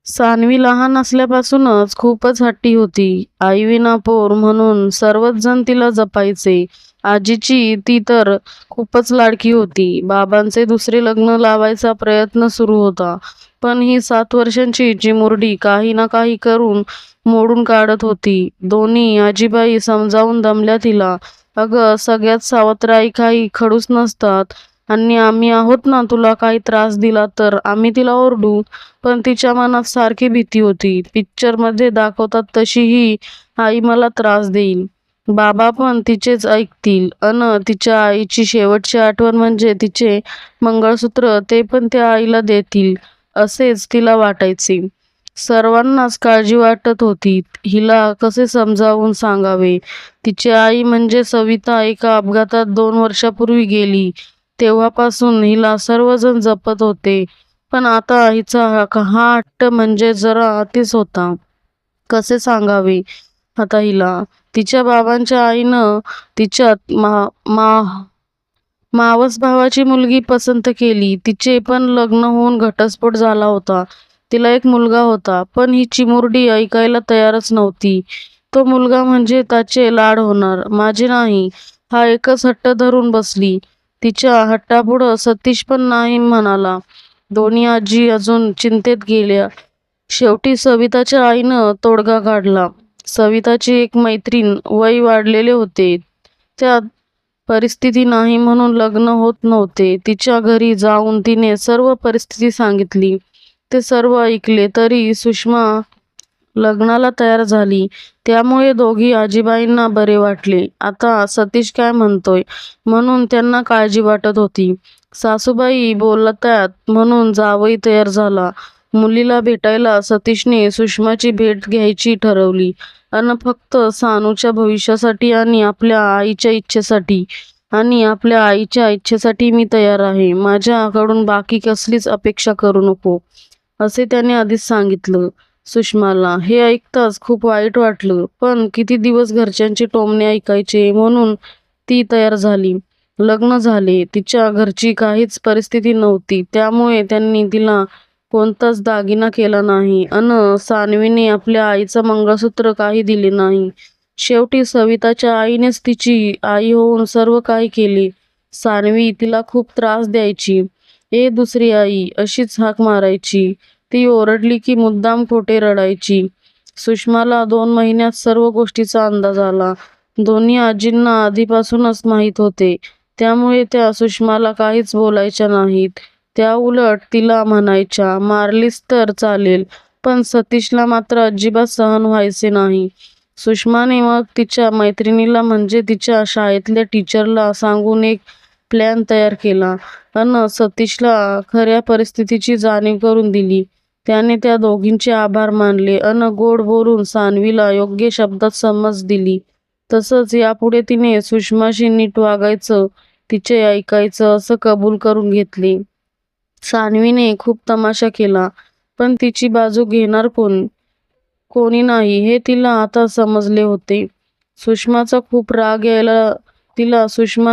सान्वी लहान असल्यापासूनच खूपच हट्टी होती. आईविना पोर म्हणून सर्वच जण तिला जपायचे. आजीची ती तर खूपच लाडकी होती. बाबांचे दुसरे लग्न लावायचा प्रयत्न सुरू होता. पण ही 7 वर्षांची चिमुरडी काही ना काही करून मोडून काढत होती. दोन्ही आजीबाई समजावून दमल्या तिला. "अगं, सगळ्यात सावत्र आई काही खडूस नसतात आणि आम्ही आहोत ना, तुला काही त्रास दिला तर आम्ही तिला ओरडू." पण तिच्या मनात सारखी भीती होती. पिक्चरमध्ये दाखवतात तशी ही आई मला त्रास देईल. बाबा पण तिचेच ऐकतील अन तिच्या आईची शेवटची आठवण म्हणजे तिचे मंगळसूत्र, ते पण त्या आईला देतील असेच तिला वाटायचे. सर्वांनाच काळजी वाटत होती. हिला कसे समजावून सांगावे? तिची आई म्हणजे सविता एका अपघातात 2 वर्षापूर्वी गेली. तेव्हापासून हिला सर्वजण जपत होते. पण आता हिचा हा हट्ट म्हणजे जरा अतिच होता. कसे सांगावे आता हिला? तिच्या बाबांच्या आईनं तिच्यात मावस भावाची मुलगी पसंत केली. तिचे पण लग्न होऊन घटस्फोट झाला होता. तिला एक मुलगा होता. पण ही चिमुरडी ऐकायला तयारच नव्हती. तो मुलगा म्हणजे त्याचे लाड होणार, माझे नाही, हा एकच हट्ट धरून बसली. तिच्या हट्टापुढं सतीश पण नाही म्हणाला. दोन्ही आजी अजून चिंतेत गेल्या. शेवटी सविताच्या आईनं तोडगा काढला. सविताची एक मैत्रीण, वय वाढलेले होते. त्या परिस्थिती नाही म्हणून लग्न होत नव्हते. तिच्या घरी जाऊन तिने सर्व परिस्थिती सांगितली. ते सर्व ऐकले तरी सुषमा लग्नाला तयार झाली. त्यामुळे दोघी आजीबाईंना बरे वाटले. आता सतीश काय म्हणतोय म्हणून त्यांना काळजी वाटत होती. सासूबाई बोलतायत म्हणून जावई तयार झाला. मुलीला भेटायला सतीशने सुषमाची भेट घ्यायची ठरवली. अन फक्त सानूच्या भविष्यासाठी आणि आपल्या आईच्या इच्छेसाठी. आणि आपल्या आईच्या इच्छेसाठी मी तयार आहे. माझ्याकडून बाकी कसलीच अपेक्षा करू नको, असे त्याने आधीच सांगितलं सुषमाला. हे ऐकताच खूप वाईट वाटलं. पण किती दिवस घरच्यांचे टोमणे ऐकायचे, म्हणून ती तयार झाली. लग्न झाले. तिच्या घरची काहीच परिस्थिती नव्हती. त्यामुळे त्यांनी तिला कोणताच दागिना केला नाही. अन सान्वीने आपल्या आईचं मंगळसूत्र काही दिले नाही. शेवटी सविताच्या आईनेच तिची आई होऊन सर्व काही केले. सान्वी तिला खूप त्रास द्यायची. "ए दुसरी आई" अशीच हाक मारायची. ती ओरडली की मुद्दाम खोटे रडायची. सुषमाला 2 महिन्यात सर्व गोष्टीचा अंदाज आला. दोन्ही आजींना आधीपासूनच माहीत होते. त्यामुळे त्या सुषमाला काहीच बोलायच्या नाहीत. त्या उलट तिला म्हणायच्या, "मारलीस तर चालेल, पण सतीशला मात्र अजिबात सहन व्हायचे नाही." सुषमाने मग तिच्या मैत्रिणीला म्हणजे तिच्या शाळेतल्या टीचरला सांगून एक प्लॅन तयार केला अन सतीशला खऱ्या परिस्थितीची जाणीव करून दिली. त्याने त्या दोघींचे आभार मानले अन गोड बोलून सान्वीला योग्य शब्दात समज दिली. तसंच यापुढे तिने सुषमाशी नीट वागायचं, तिचे ऐकायचं असं कबूल करून घेतले. सान्वीने खूप तमाशा केला, पण तिची बाजू घेणार कोणी नाही हे तिला आता समजले होते. सुषमा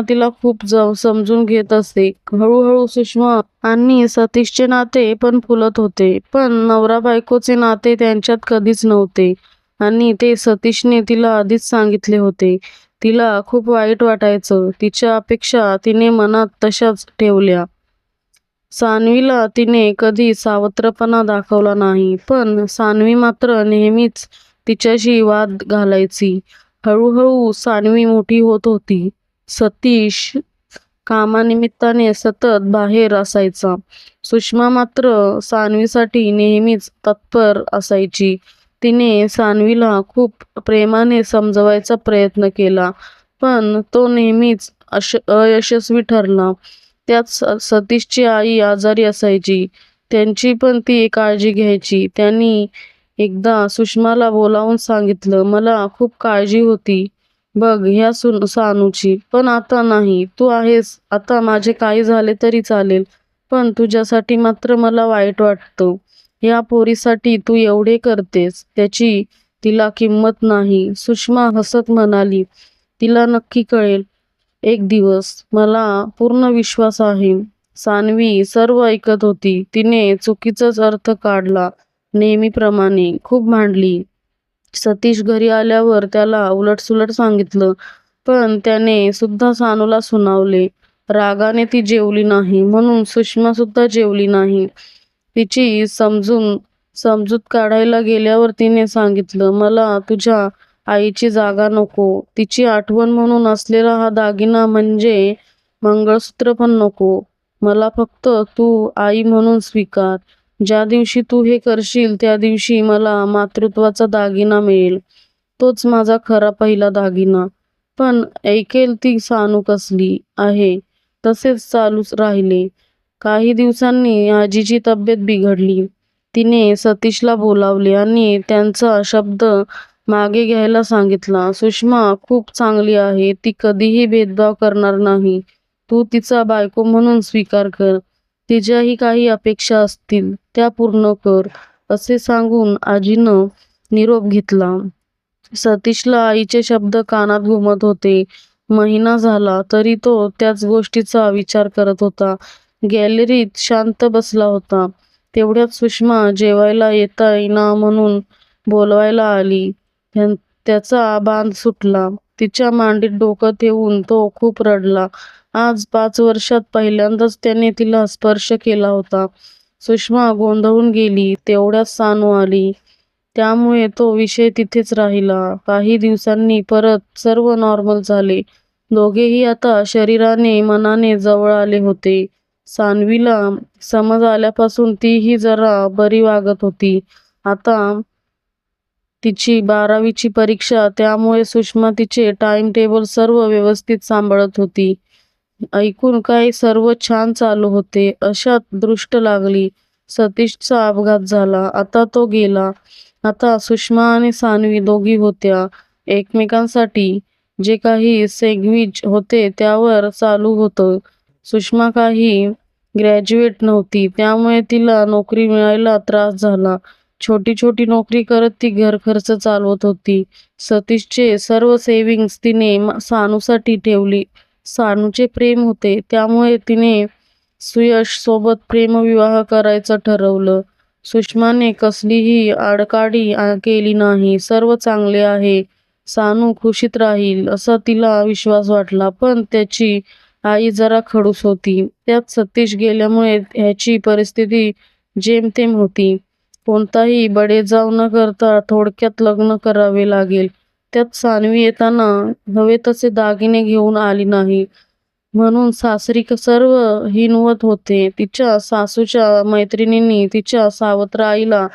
तिला खूप समजून घेत असे. हळूहळू सुषमा आणि सतीशचे नाते पण फुलत होते. पण नवरा बायकोचे नाते त्यांच्यात कधीच नव्हते. आणि ते सतीशने तिला आधीच सांगितले होते. तिला खूप वाईट वाटायचं. तिच्या अपेक्षा तिने मनात तशाच ठेवल्या. सान्वीला तिने कधी सावत्रपणा दाखवला नाही. पण सान्वी मात्र नेहमीच तिच्याशी वाद घालायची. हळूहळू सान्वी मोठी होत होती. सतीश कामानिमित्ताने सतत बाहेर असायचा. सुषमा मात्र सान्वीसाठी नेहमीच तत्पर असायची. तिने सान्वीला खूप प्रेमाने समजवायचा प्रयत्न केला, पण तो नेहमीच अयशस्वी ठरला. त्यात सतीशची आई आजारी असायची. त्यांची पण ती काळजी घ्यायची. त्यांनी एकदा सुषमाला बोलावून सांगितलं, "मला खूप काळजी होती बघ ह्या सानूची, पण आता नाही. तू आहेस. आता माझे काही झाले तरी चालेल, पण तुझ्यासाठी मात्र मला वाईट वाटतं. या पोरीसाठी तू एवढे करतेस, त्याची तिला किंमत नाही." सुषमा हसत म्हणाली, "तिला नक्की कळेल एक दिवस. मला पूर्ण विश्वास आहे." सान्वी सर्व ऐकत होती. तिने चुकीचाच अर्थ काढला नेहमीप्रमाणे खूप भांडली. सतीश घरी आल्यावर त्याला उलटसुलट सांगितलं, पण त्याने सुद्धा सानूला सुनावले. रागाने ती जेवली नाही म्हणून सुषमा सुद्धा जेवली नाही. तिची समजूत काढायला गेल्यावर तिने सांगितलं, मला तुझ्या आईची जागा नको. तिची आठवण म्हणून असलेला हा दागिना म्हणजे मंगळसूत्र पण नको. मला फक्त तू आई म्हणून स्वीकार. ज्या दिवशी तू हे करशील त्या दिवशी मला मातृत्वाचा दागिना मिळेल. तोच माझा खरा पहिला दागिना. पण ऐकेल ती सानू कसली आहे. तसेच चालूच राहिले. काही दिवसांनी आजीची तब्येत बिघडली. तिने सतीशला बोलावले आणि त्यांचा शब्द मागे घ्यायला सांगितला. सुषमा खूप चांगली आहे. ती कधीही भेदभाव करणार नाही. तू तिचा बायको म्हणून स्वीकार कर. तिच्याही काही अपेक्षा असतील त्या पूर्ण कर, असे सांगून आजीनं निरोप घेतला. सतीशला आईचे शब्द कानात घुमत होते. महिना झाला तरी तो त्याच गोष्टीचा विचार करत होता. गॅलरीत शांत बसला होता. तेवढ्यात सुषमा जेवायला येता येईना म्हणून बोलवायला आली. त्याचा बांध सुटला. तिच्या मांडीत डोकं ठेवून तो खूप रडला. आज 5 वर्षात पहिल्यांदाच त्याने तिला स्पर्श केला होता. सुषमा गोंधळून गेली. तेवढ्यात सानू आली. त्यामुळे तो विषय तिथेच राहिला. काही दिवसांनी परत सर्व नॉर्मल झाले. दोघेही आता शरीराने मनाने जवळ आले होते. सान्वीला समज आल्यापासून तीही जरा बरी वागत होती. आता तिची 12वीची परीक्षा, त्यामुळे सुषमा तिचे टाइम टेबल सर्व व्यवस्थित सांभाळत होती. ऐकून काय सर्व छान चालू होते अशात दृष्ट लागली. सतीशचा अपघात झाला. आता तो गेला. आता सुषमा आणि सान्वी दोघी होत्या. एकमेकांसाठी जे काही सँडविच होते त्यावर चालू होतं. सुषमा काही ग्रॅज्युएट नव्हती, त्यामुळे तिला नोकरी मिळायला त्रास झाला. छोटी छोटी नोकरी करत ती घर खर्च चालवत होती. सतीशचे सर्व सेव्हिंग्ज तिने सानूसाठी ठेवली. सानूचे प्रेम होते, त्यामुळे तिने सुयश सोबत प्रेमविवाह करायचं ठरवलं. सुषमाने कसलीही आडकाठी केली नाही. सर्व चांगले आहे. सानू खुशीत राहील असा तिला विश्वास वाटला. पण त्याची आई जरा खडूस होती. त्यात सतीश गेल्यामुळे ह्याची परिस्थिती जेमतेम होती. कोणताही बडेजाव न करता थोडक्यात लग्न करावे लागेल. त्यात सान्वी येताना हवे तसे दागिने घेऊन आली नाही म्हणून सासरी सर्व हिणवत होते. तिच्या सासूच्या मैत्रिणींनी तिच्या सावत्र आईला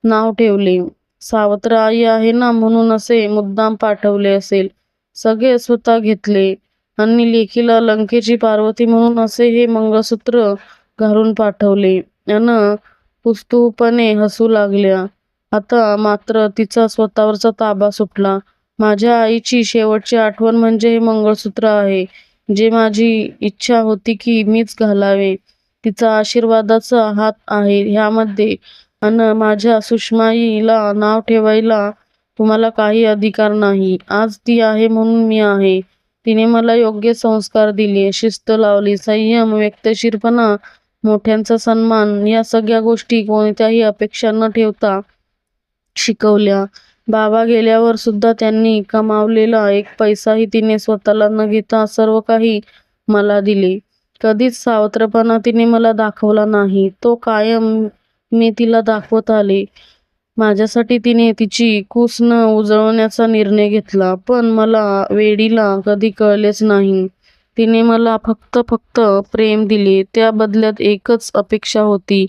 नाव ठेवले. सावत्र आई आहे ना म्हणून असे मुद्दाम पाठवले असेल. सगळे स्वतः घेतले आणि लेकीला लंकेची पार्वती म्हणून असे हे मंगळसूत्र घालून पाठवले. अन पुस्तूपणे हसू लागल्या. आता मात्र तिचा स्वतःवरचा ताबा सुटला. माझ्या आईची शेवटची आठवण म्हणजे हे मंगळसूत्र आहे, जे माझी इच्छा होती की मीच घालावे. तिचा आशीर्वादाचा हात आहे ह्यामध्ये. अन माझ्या सुषमाईला नाव ठेवायला तुम्हाला काही अधिकार नाही. आज ती आहे म्हणून मी आहे. तिने मला योग्य संस्कार दिले, शिस्त लावली, संयम, व्यक्तिशीरपणा, मोठ्यांचा सन्मान, या सगळ्या गोष्टी कोणत्याही अपेक्षा न ठेवता शिकवल्या. बाबा गेल्यावर सुद्धा त्यांनी कमावलेला एक पैसाही तिने स्वतःला न घेता सर्व काही मला दिले. कधीच सावत्रपणा तिने मला दाखवला नाही. तो कायम मी तिला दाखवत आले. माझ्यासाठी तिने तिची कूस न उजळण्याचा निर्णय घेतला. पण मला वेडीला कधी कळलेच नाही. तिने मला फक्त प्रेम दिले. त्या बदल्यात एकच अपेक्षा होती.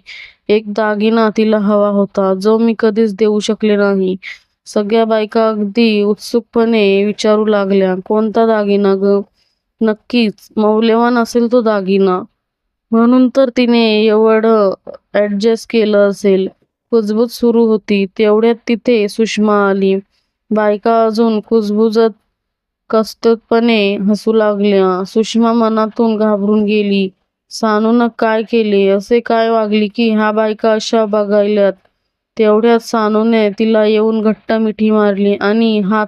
एक दागिना तिला हवा होता, जो मी कधीच देऊ शकले नाही. सगळ्या बायका अगदी उत्सुकपणे विचारू लागल्या, कोणता दागिना ग? नक्कीच मौल्यवान असेल तो दागिना. म्हणून तर तिने एवढं ॲडजस्ट केलं असेल. कुजबूज सुरू होती. तेवढ्यात तिथे सुषमा आली. बायका अजून कुजबुजत कस्तुतपणे हसू लागल्या. सुषमा मनातून घाबरून गेली. सानूनं काय केले? असे काय वागली की ह्या बायका अशा बघायल्यात? तेवढ्यात सानूने तिला येऊन घट्ट मिठी मारली आणि हात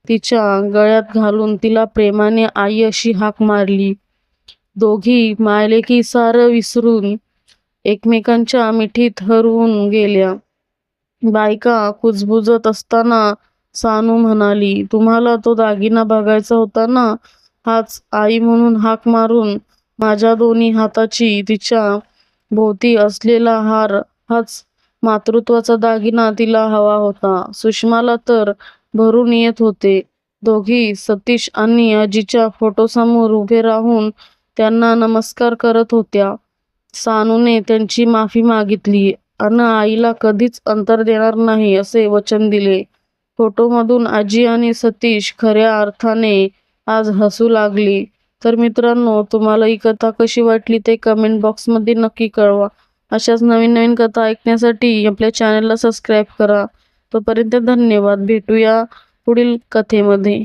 तिच्या गळ्यात घालून तिला प्रेमाने आई अशी हाक मारली. दोघी मायलेकी सारं विसरून एकमेकांच्या मिठीत हरवून गेल्या. बायका कुजबुजत असताना सानू म्हणाली, तुम्हाला तो दागिना बघायचा होता ना? हाच. आई म्हणून हाक मारून माझ्या दोन्ही हाताची तिच्या भोवती असलेला हार, हाच मातृत्वाचा दागिना तिला हवा होता. सुषमाला तर भरून येत होते. दोघी सतीश आणि आजीच्या फोटोसमोर उभे राहून त्यांना नमस्कार करत होत्या. सानूने त्यांची माफी मागितली अन आईला कधीच अंतर देणार नाही असे वचन दिले. फोटोमधून आजी आणि सतीश खऱ्या अर्थाने आज हसू लागली. तर मित्रांनो, तुम्हाला ही कथा कशी वाटली ते कमेंट बॉक्समध्ये नक्की कळवा. अशाच नवीन नवीन कथा ऐकण्यासाठी आपल्या चॅनलला सबस्क्राईब करा. तोपर्यंत धन्यवाद. भेटूया पुढील कथेमध्ये.